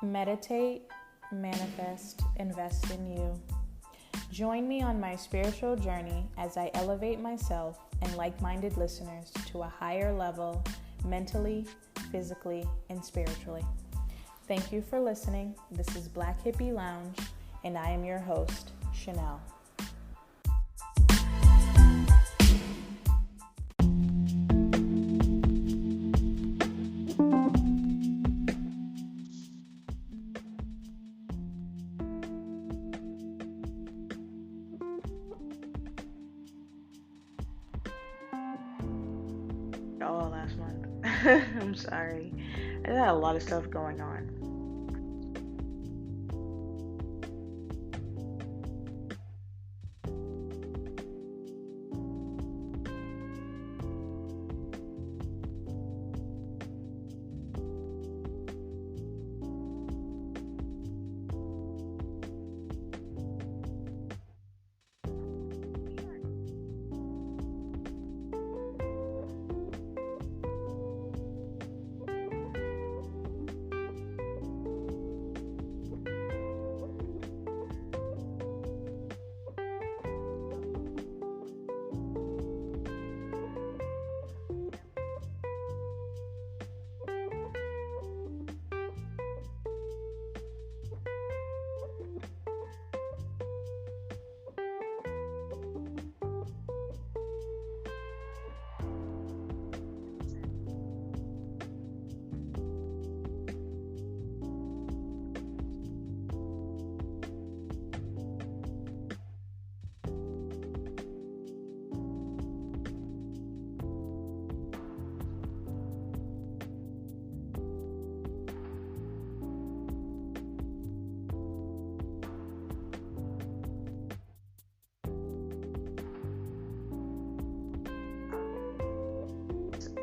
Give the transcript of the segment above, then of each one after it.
Meditate, manifest, invest in you. Join me on my spiritual journey as I elevate myself and like-minded listeners to a higher level mentally, physically, and spiritually. Thank you for listening. This is Black Hippie Lounge, and I am your host, Chanel. Oh, last month. I'm sorry. I had a lot of stuff going on.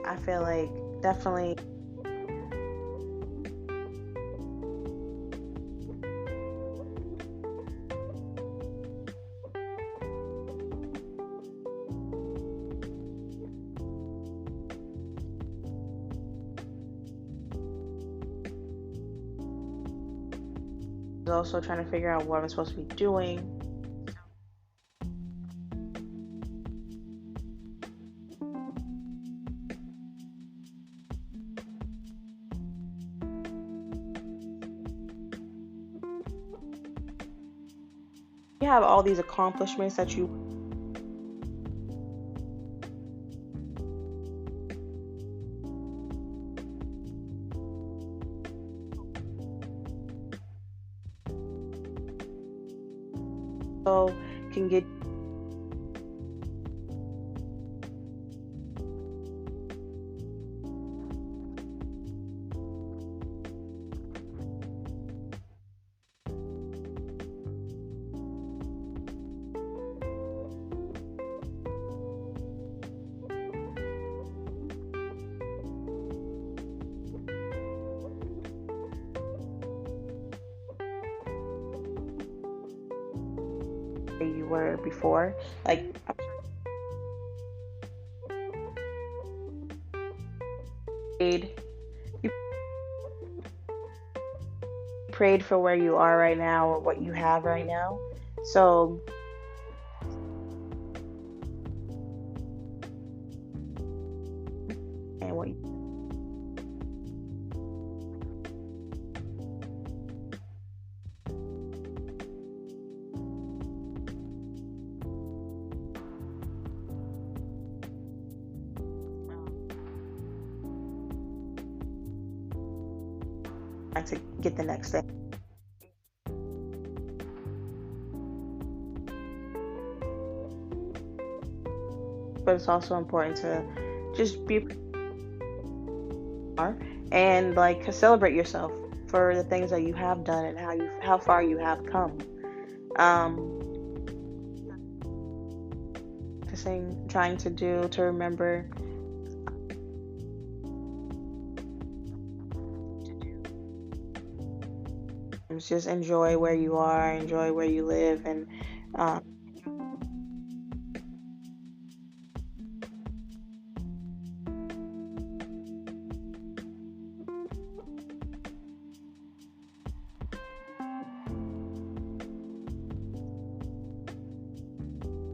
I feel like definitely also trying to figure out what I'm supposed to be doing. You have all these accomplishments that you can get. Where you were before. Like, you prayed for where you are right now or what you have right now. So, and what you, like to get the next thing. But it's also important to just be and like celebrate yourself for the things that you have done and how far you have come. Trying to remember just enjoy where you are, enjoy where you live, and um,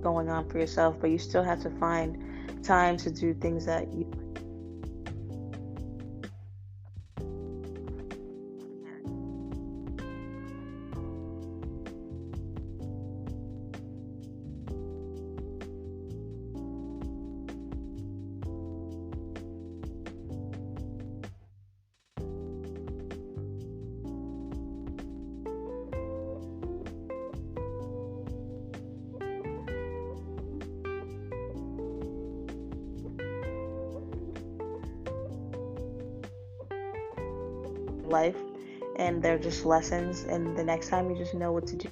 going on for yourself, but you still have to find time to do things that you life, and they're just lessons, and the next time you just know what to do.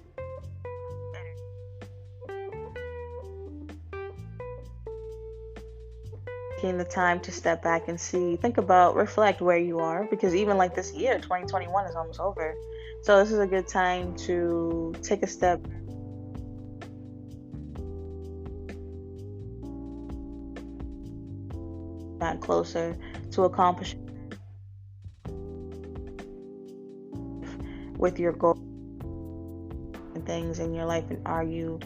Taking the time to step back and see, think about, reflect where you are, because even like this year, 2021 is almost over. So this is a good time to take a step back closer to accomplish with your goals and things in your life. And are you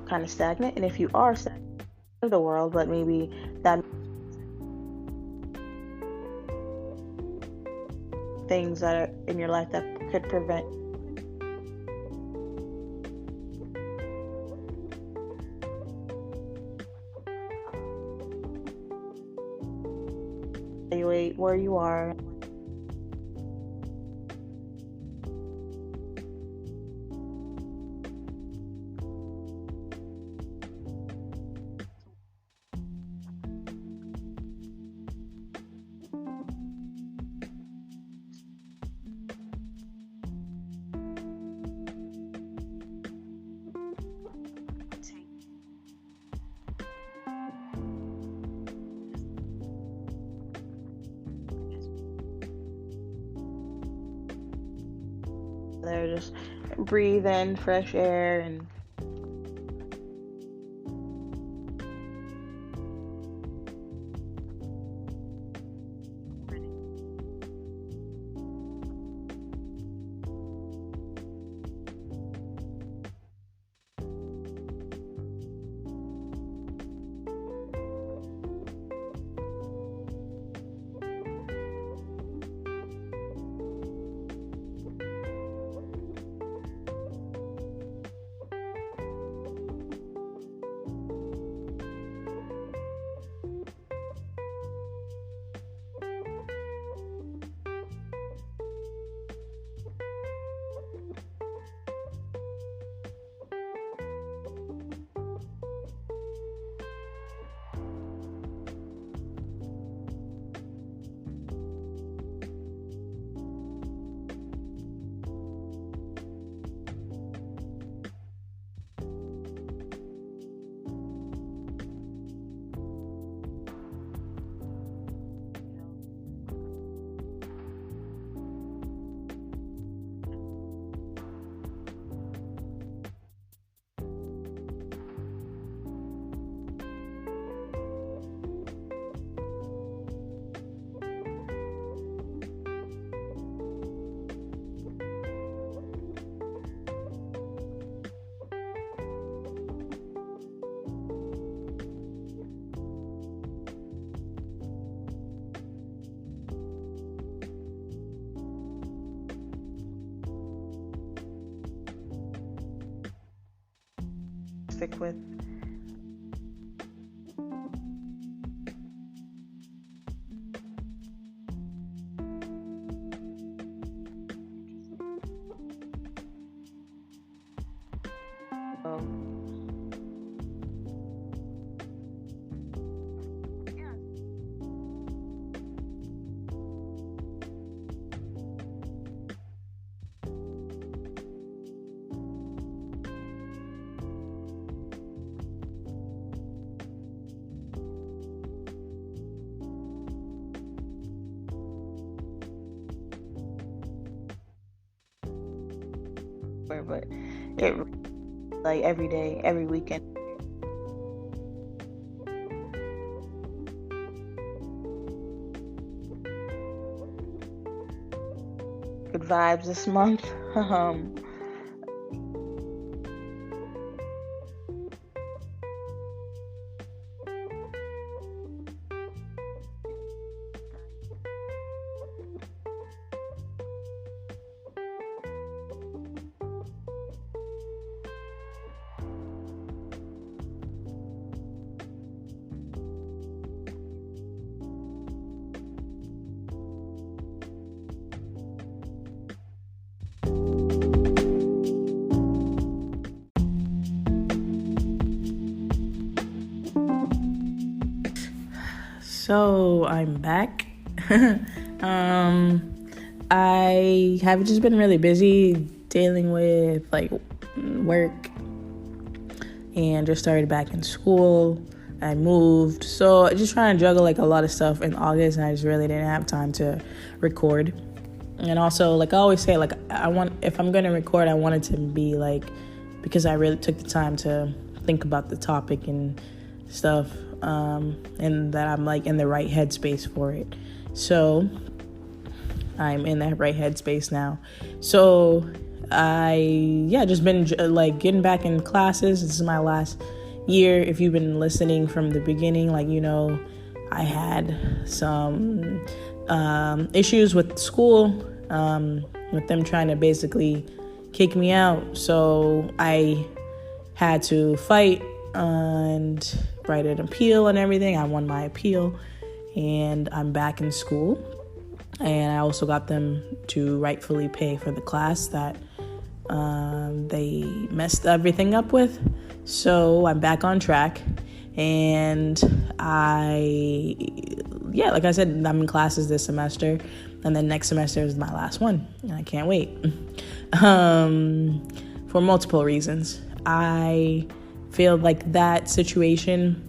kind of stagnant? And if you are stagnant in the world, but maybe that things that are in your life that could prevent evaluate where you are. There, just breathe in fresh air and stick with. But it like every day, every weekend. Good vibes this month. Um, So I'm back. I have just been really busy dealing with like work and just started back in school. I moved. So I just trying to juggle like a lot of stuff in August, and I just really didn't have time to record. And also, like I always say, like if I'm gonna record, I want it to be like, because I really took the time to think about the topic and stuff, and that I'm like in the right headspace for it. So I'm in that right headspace now. So just been like getting back in classes. This is my last year. If you've been listening from the beginning, like, you know, I had some issues with school, with them trying to basically kick me out. So I had to fight and write an appeal and everything. I won my appeal and I'm back in school. And I also got them to rightfully pay for the class that they messed everything up with. So I'm back on track. And like I said, I'm in classes this semester. And then next semester is my last one. And I can't wait. For multiple reasons. I feel like that situation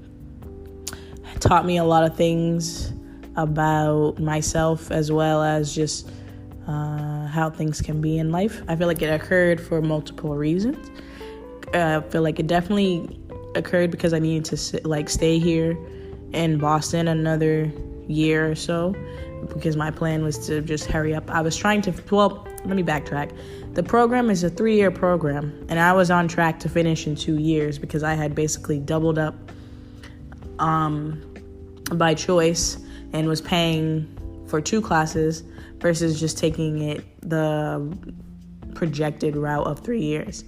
taught me a lot of things about myself, as well as just how things can be in life. I feel like it occurred for multiple reasons. I feel like it definitely occurred because I needed to stay here in Boston another year or so, because my plan was to just hurry up. I was trying to, let me backtrack. The program is a 3-year program, and I was on track to finish in 2 years because I had basically doubled up by choice and was paying for 2 classes versus just taking it the projected route of 3 years,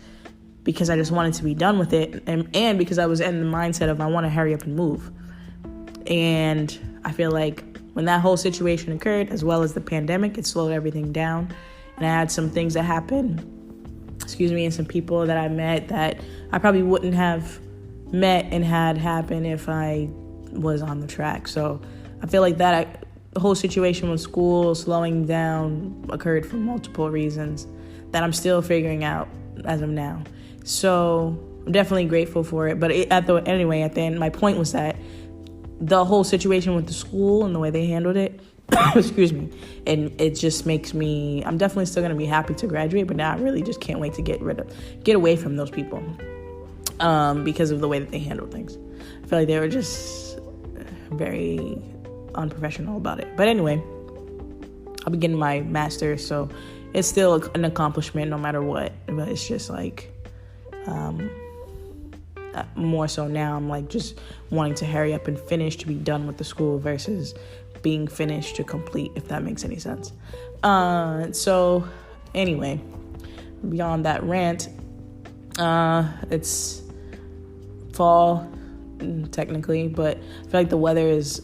because I just wanted to be done with it, and because I was in the mindset of I want to hurry up and move. And I feel like when that whole situation occurred, as well as the pandemic, it slowed everything down. And I had some things that happened, and some people that I met that I probably wouldn't have met and had happen if I was on the track. So I feel like that the whole situation with school slowing down occurred for multiple reasons that I'm still figuring out as of now. So I'm definitely grateful for it. But at the end, my point was that the whole situation with the school and the way they handled it, and it just makes me, I'm definitely still going to be happy to graduate, but now I really just can't wait to get away from those people, because of the way that they handled things. I feel like they were just very unprofessional about it. But anyway, I'll be getting my master's, so it's still an accomplishment no matter what. But it's just like, more so now I'm like just wanting to hurry up and finish to be done with the school versus being finished to complete, if that makes any sense. So anyway, beyond that rant, it's fall technically, but I feel like the weather is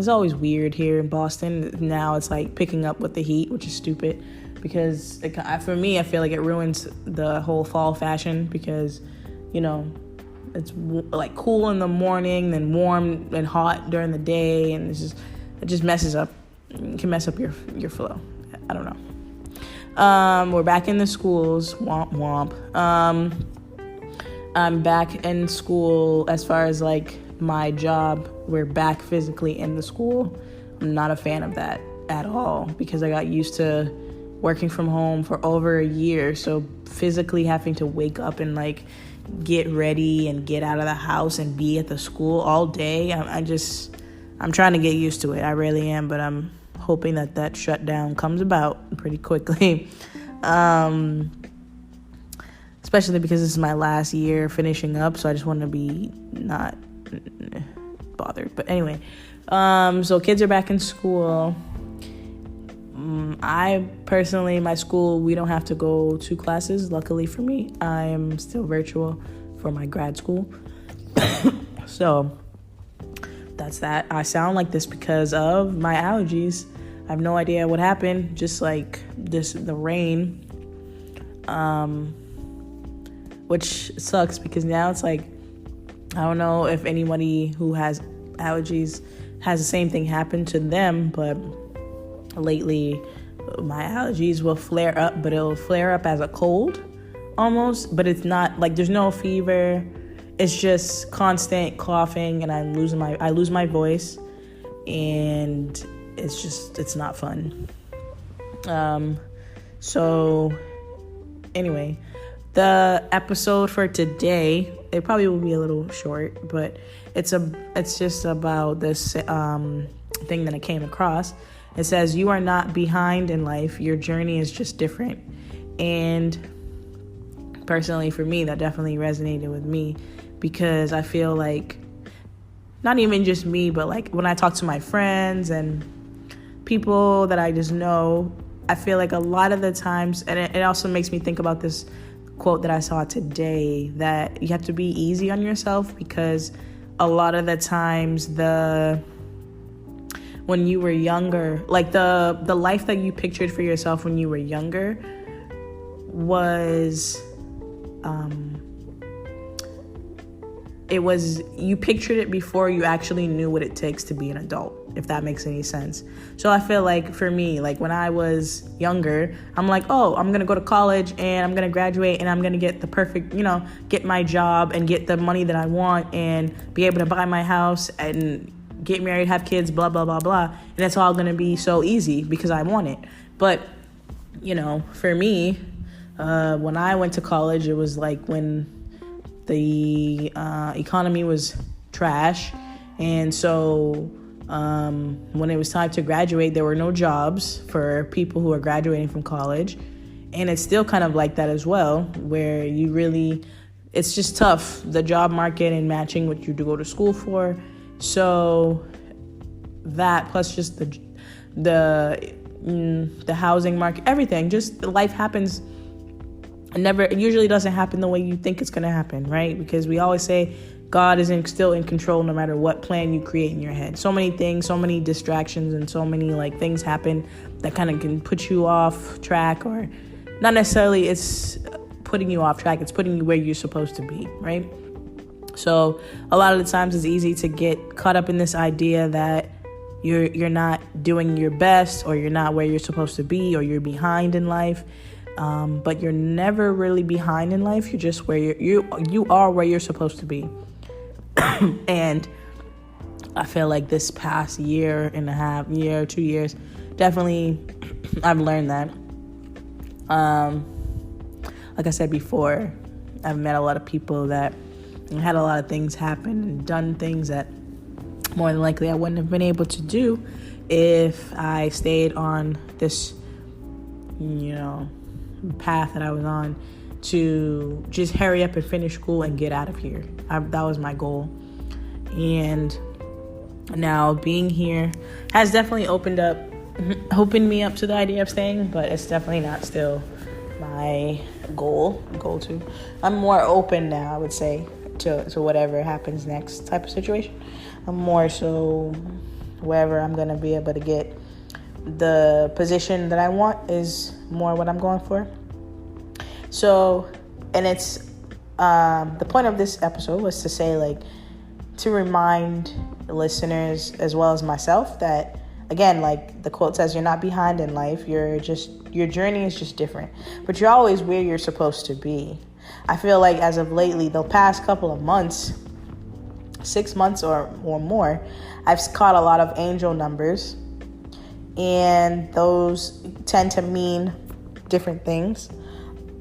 always weird here in Boston. Now it's like picking up with the heat, which is stupid, because for me, I feel like it ruins the whole fall fashion, because, you know, it's like cool in the morning, then warm and hot during the day, and it just messes up. It can mess up your flow. I don't know. We're back in the schools. Womp womp. I'm back in school as far as like my job. We're back physically in the school. I'm not a fan of that at all, because I got used to working from home for over a year. So physically having to wake up and like get ready and get out of the house and be at the school all day, I'm trying to get used to it. I really am, but I'm hoping that shutdown comes about pretty quickly. especially because this is my last year finishing up, so I just want to be not bothered. But anyway, so kids are back in school. I personally, my school, we don't have to go to classes. Luckily for me, I am still virtual for my grad school. So that's that. I sound like this because of my allergies. I have no idea what happened. Just like the rain, which sucks because now it's like, I don't know if anybody who has allergies has the same thing happen to them, but lately my allergies will flare up, but it'll flare up as a cold almost, but it's not like there's no fever. It's just constant coughing, and I lose my voice, and it's not fun. So anyway, the episode for today, it probably will be a little short, but it's just about this thing that I came across. It says, you are not behind in life. Your journey is just different. And personally, for me, that definitely resonated with me, because I feel like not even just me, but like when I talk to my friends and people that I just know, I feel like a lot of the times, and it also makes me think about this quote that I saw today, that you have to be easy on yourself, because a lot of the times when you were younger, like the life that you pictured for yourself when you were younger was you pictured it before you actually knew what it takes to be an adult, if that makes any sense. So I feel like for me, like when I was younger, I'm like, oh, I'm going to go to college and I'm going to graduate and I'm going to get the perfect, get my job and get the money that I want and be able to buy my house and get married, have kids, blah, blah, blah, blah. And it's all going to be so easy because I want it. But, for me, when I went to college, it was like when the economy was trash. And so when it was time to graduate, there were no jobs for people who are graduating from college. And it's still kind of like that as well, where it's just tough, the job market and matching what you do go to school for. So that plus just the housing market, everything, just life happens. It usually doesn't happen the way you think it's going to happen, right? Because we always say God is still in control no matter what plan you create in your head. So many things, so many distractions, and so many things happen that kind of can put you off track, or not necessarily it's putting you off track. It's putting you where you're supposed to be, right? So a lot of the times it's easy to get caught up in this idea that you're not doing your best, or you're not where you're supposed to be, or you're behind in life. But you're never really behind in life. You're just where you are where you're supposed to be. And I feel like this past year and a half, 2 years, definitely I've learned that. Like I said before, I've met a lot of people that had a lot of things happen and done things that more than likely I wouldn't have been able to do if I stayed on this, path that I was on to just hurry up and finish school and get out of here. That was my goal. And now being here has definitely opened me up to the idea of staying, but it's definitely not still my goal to. I'm more open now, I would say, to whatever happens next type of situation. I'm more so wherever I'm going to be able to get the position that I want is more what I'm going for. So, and it's the point of this episode was to say, to remind listeners as well as myself that, again, like the quote says, you're not behind in life. Your journey is just different, but you're always where you're supposed to be. I feel like as of lately, the past couple of months, 6 months or more, I've caught a lot of angel numbers. And those tend to mean different things.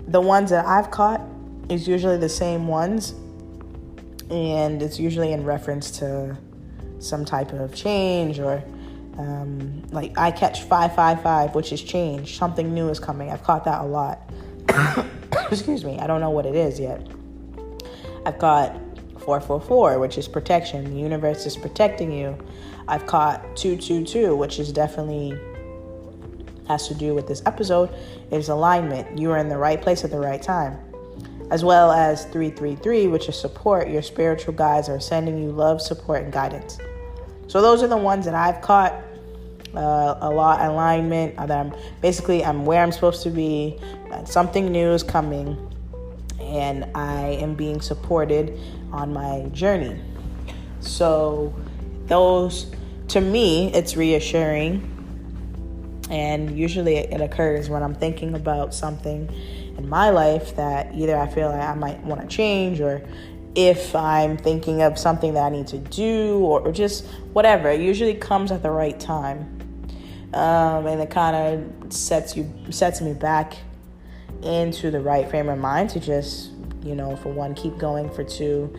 The ones that I've caught is usually the same ones. And it's usually in reference to some type of change, or I catch 555, which is change. Something new is coming. I've caught that a lot. excuse me, I don't know what it is yet. I've caught 444, which is protection. The universe is protecting you. I've caught 222, which is definitely has to do with this episode, is alignment. You are in the right place at the right time. As well as 333, which is support. Your spiritual guides are sending you love, support, and guidance. So those are the ones that I've caught a lot. Alignment, that I'm where I'm supposed to be. Something new is coming, and I am being supported on my journey. So those, to me, it's reassuring. And usually it occurs when I'm thinking about something in my life that either I feel like I might want to change, or if I'm thinking of something that I need to do, or just whatever. It usually comes at the right time. And it kind of sets me back into the right frame of mind to just, for one, keep going. For two,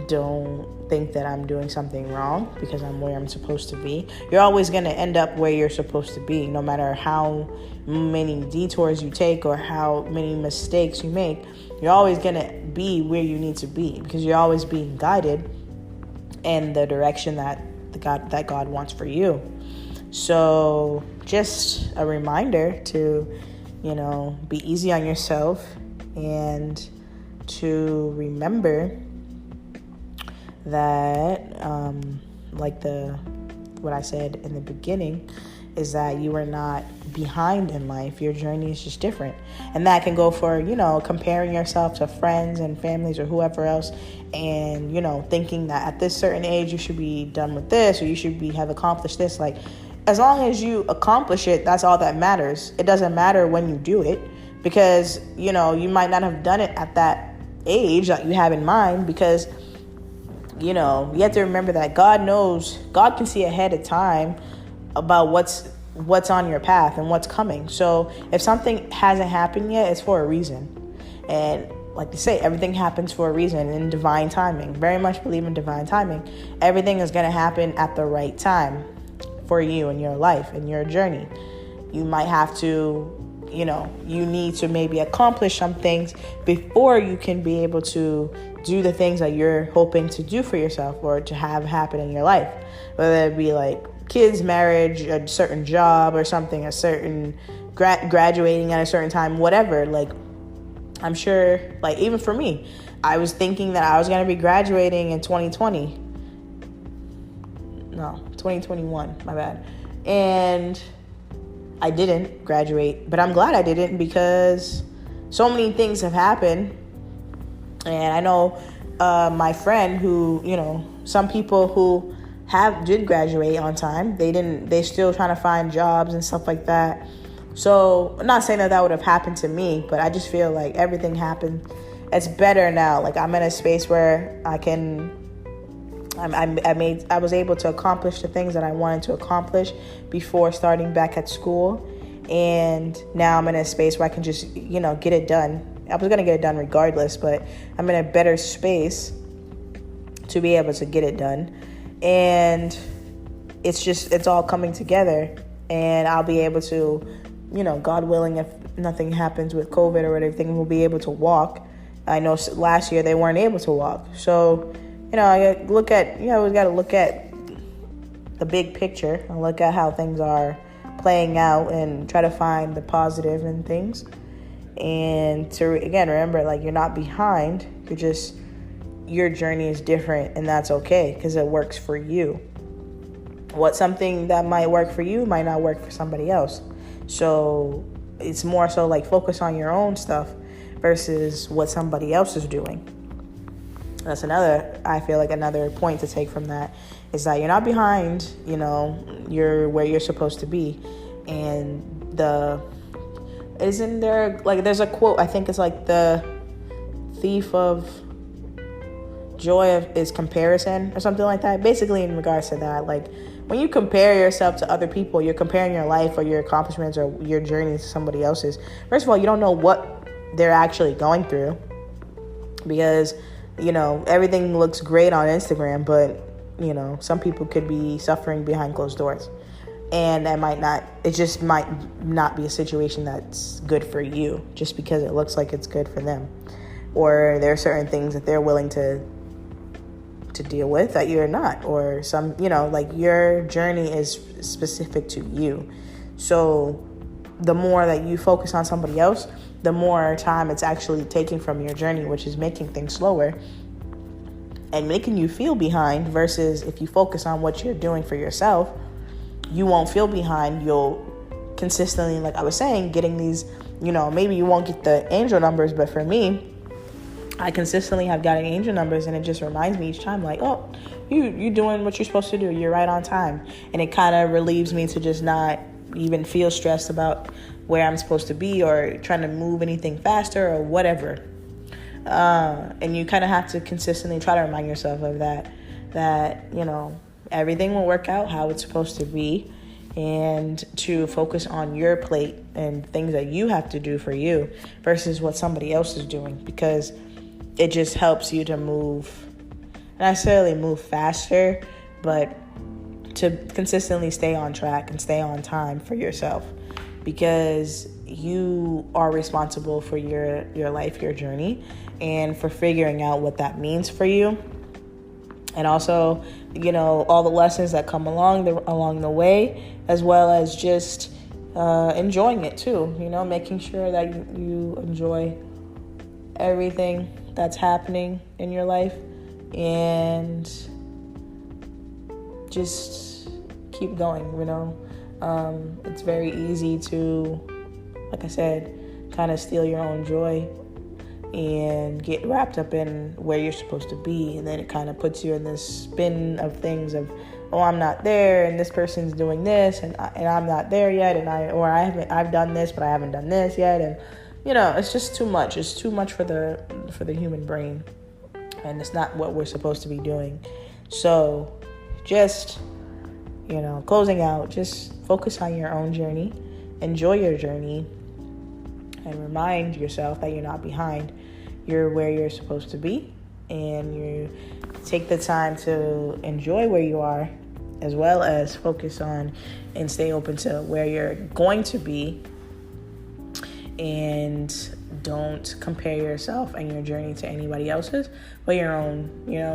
don't think that I'm doing something wrong, because I'm where I'm supposed to be. You're always going to end up where you're supposed to be, no matter how many detours you take or how many mistakes you make. You're always going to be where you need to be, because you're always being guided in the direction that God wants for you. So just a reminder to, be easy on yourself, and to remember that, what I said in the beginning, is that you are not behind in life. Your journey is just different. And that can go for, comparing yourself to friends and families or whoever else, and, thinking that at this certain age you should be done with this, or you should have accomplished this. Like, as long as you accomplish it, that's all that matters. It doesn't matter when you do it, because, you might not have done it at that age that you have in mind, because, you have to remember that God can see ahead of time about what's on your path and what's coming. So if something hasn't happened yet, it's for a reason. And like they say, everything happens for a reason in divine timing. Very much believe in divine timing. Everything is going to happen at the right time for you in your life and your journey. You might have to, you need to maybe accomplish some things before you can be able to do the things that you're hoping to do for yourself or to have happen in your life. Whether it be like kids, marriage, a certain job or something, a certain graduating at a certain time, whatever. Like, I'm sure, like, even for me, I was thinking that I was going to be graduating in 2021, my bad. And I didn't graduate, but I'm glad I didn't, because so many things have happened. And I know my friend who, some people who did graduate on time, they still trying to find jobs and stuff like that. So I'm not saying that would have happened to me, but I just feel like everything happened. It's better now. Like, I'm in a space where I was able to accomplish the things that I wanted to accomplish before starting back at school. And now I'm in a space where I can just, get it done. I was going to get it done regardless, but I'm in a better space to be able to get it done. And it's all coming together, and I'll be able to, God willing, if nothing happens with COVID or everything, we'll be able to walk. I know last year they weren't able to walk. So, I look at, we got to look at the big picture and look at how things are playing out and try to find the positive in things. And to, again, remember, like, you're not behind. Your journey is different, and that's okay, because it works for you. Something that might work for you might not work for somebody else. So it's more so like focus on your own stuff versus what somebody else is doing. That's I feel like another point to take from that is that you're not behind, you're where you're supposed to be. And isn't there, like, there's a quote, I think it's like the thief of joy is comparison or something like that. Basically in regards to that, like, when you compare yourself to other people, you're comparing your life or your accomplishments or your journey to somebody else's. First of all, you don't know what they're actually going through, because, everything looks great on Instagram, but, some people could be suffering behind closed doors. and it just might not be a situation that's good for you just because it looks like it's good for them. Or there are certain things that they're willing to deal with that you're not, or some, like your journey is specific to you. So the more that you focus on somebody else, the more time it's actually taking from your journey, which is making things slower and making you feel behind, versus if you focus on what you're doing for yourself, you won't feel behind. You'll consistently, like I was saying, getting these, maybe you won't get the angel numbers, but for me, I consistently have gotten angel numbers, and it just reminds me each time, like, oh, you doing what you're supposed to do. You're right on time. And it kind of relieves me to just not even feel stressed about where I'm supposed to be or trying to move anything faster or whatever. And you kind of have to consistently try to remind yourself of that, everything will work out how it's supposed to be, and to focus on your plate and things that you have to do for you versus what somebody else is doing, because it just helps you to not necessarily move faster, but to consistently stay on track and stay on time for yourself, because you are responsible for your life, your journey, and for figuring out what that means for you. And also, all the lessons that come along the way, as well as just enjoying it too, making sure that you enjoy everything that's happening in your life, and just keep going. It's very easy to, like I said, kind of steal your own joy and get wrapped up in where you're supposed to be, and then it kind of puts you in this spin of things of, oh, I'm not there, and this person's doing this, and I'm not there yet, and I've done this, but I haven't done this yet, and it's just too much. It's too much for the human brain, and it's not what we're supposed to be doing. So just, closing out, just focus on your own journey, enjoy your journey, and remind yourself that you're not behind. You're where you're supposed to be, and you take the time to enjoy where you are, as well as focus on and stay open to where you're going to be. And don't compare yourself and your journey to anybody else's, but your own.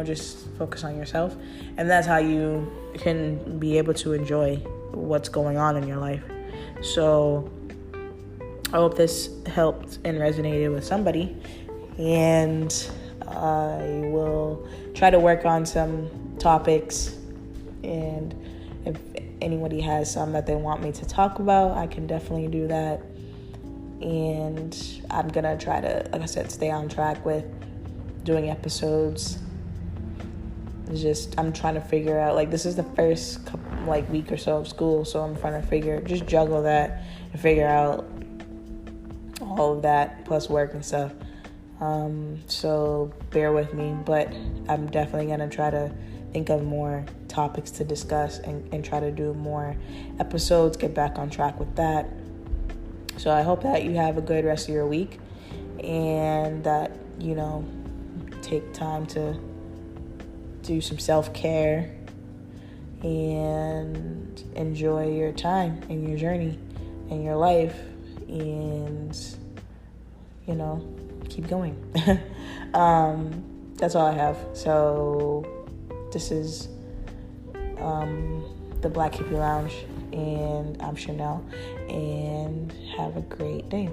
Just focus on yourself, and that's how you can be able to enjoy what's going on in your life. So I hope this helped and resonated with somebody, and I will try to work on some topics, and if anybody has some that they want me to talk about, I can definitely do that. And I'm gonna try to, like I said, stay on track with doing episodes. I'm trying to figure out, this is the first couple, week or so of school, so I'm trying to just juggle that and figure out all of that plus work and stuff. So bear with me, but I'm definitely gonna try to think of more topics to discuss and try to do more episodes, get back on track with that. So I hope that you have a good rest of your week, and that, take time to do some self-care and enjoy your time and your journey and your life, and, keep going. That's all I have. So this is the Black Hippie Lounge, and I'm Chanel, and have a great day.